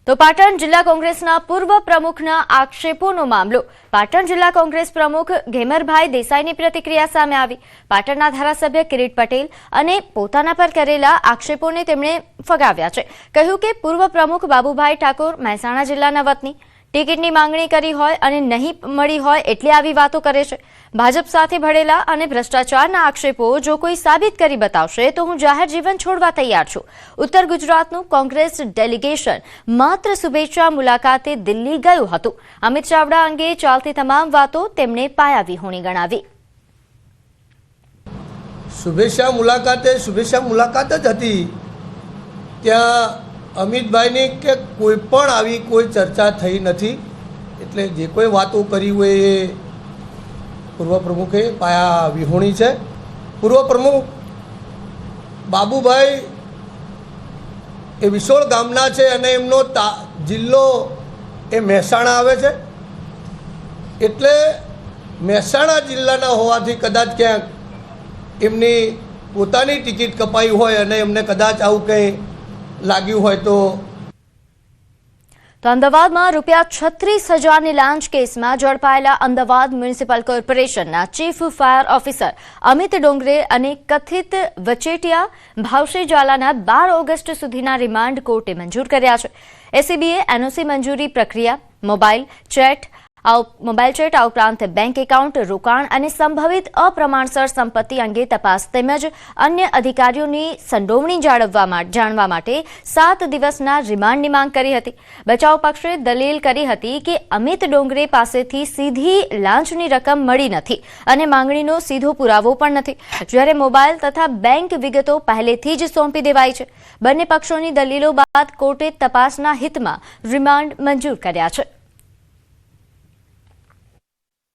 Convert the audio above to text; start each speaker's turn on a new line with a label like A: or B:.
A: તો પાટણ જિલ્લા કોંગ્રેસના પૂર્વ પ્રમુખના આક્ષેપોનો મામલો. પાટણ જિલ્લા કોંગ્રેસ પ્રમુખ ઘેમરભાઈ દેસાઈની પ્રતિક્રિયા સામે આવી. પાટણના ધારાસભ્ય કિરીટ પટેલ અને પોતાના પર કરેલા આક્ષેપોને તેમણે ફગાવ્યા છે. કહ્યું કે પૂર્વ પ્રમુખ બાબુભાઈ ઠાકોર મહેસાણા જિલ્લાના વતની ટિકિટની માંગણી કરી હોય અને નહીં મળી હોય એટલે આવી વાતો કરે છે. ભાજપ સાથે ભળેલા અને ભ્રષ્ટાચારના આક્ષેપો જો કોઈ સાબિત કરી બતાવશે તો હું જાહેર જીવન છોડવા તૈયાર છું. ઉત્તર ગુજરાતનું કોંગ્રેસ ડેલિગેશન માત્ર શુભેચ્છા મુલાકાતે દિલ્હી ગયું હતું. અમિત ચાવડા અંગે ચાલતી તમામ વાતો તેમણે પાયાવિહોણી ગણાવી.
B: શુભેચ્છા મુલાકાત જ હતી. ત્યાં અમિતભાઈની કે કોઈ પણ આવી કોઈ ચર્ચા થઈ નથી. એટલે જે કોઈ વાતો કરી હોય એ પૂર્વ પ્રમુખે પાયા વિહોણી છે. પૂર્વ પ્રમુખ બાબુભાઈ એ વિસોળ ગામના છે અને એમનો જિલ્લો એ મહેસાણા આવે છે. એટલે મહેસાણા જિલ્લાના હોવાથી કદાચ ક્યાંક એમની પોતાની ટિકિટ કપાઈ હોય અને એમને કદાચ આવું કંઈ લાગ્યું હોય તો
A: અમદાવાદમાં ₹36,000ની લાંચ કેસમાં ઝડપાયેલા અમદાવાદ મ્યુનિસિપલ કોર્પોરેશનના chief fire officer Amit Dongre અને કથિત વચેટિયા ભાવશ્રી ઝાલાના 12 ઓગસ્ટ સુધીના રિમાન્ડ કોર્ટે મંજૂર કર્યા છે. એસીબીએ એનઓસી મંજૂરી પ્રક્રિયા, મોબાઈલ ચેટ આ ઉપરાંત બેંક એકાઉન્ટ, રોકાણ અને સંભવિત અપ્રમાણસર સંપત્તિ અંગે તપાસ તેમજ અન્ય અધિકારીઓની સંડોવણી જાણવા માટે 7 દિવસના રિમાન્ડની માંગ કરી હતી. બચાવ પક્ષે દલીલ કરી હતી કે અમિત ડોંગરે પાસેથી સીધી લાંચની રકમ મળી નથી અને માંગણીનો સીધો પુરાવો પણ નથી, જ્યારે મોબાઈલ તથા બેંક વિગતો પહેલેથી જ સોંપી દેવાઈ છે. બંને પક્ષોની દલીલો બાદ કોર્ટે તપાસના હિતમાં રિમાન્ડ મંજૂર કર્યા છે.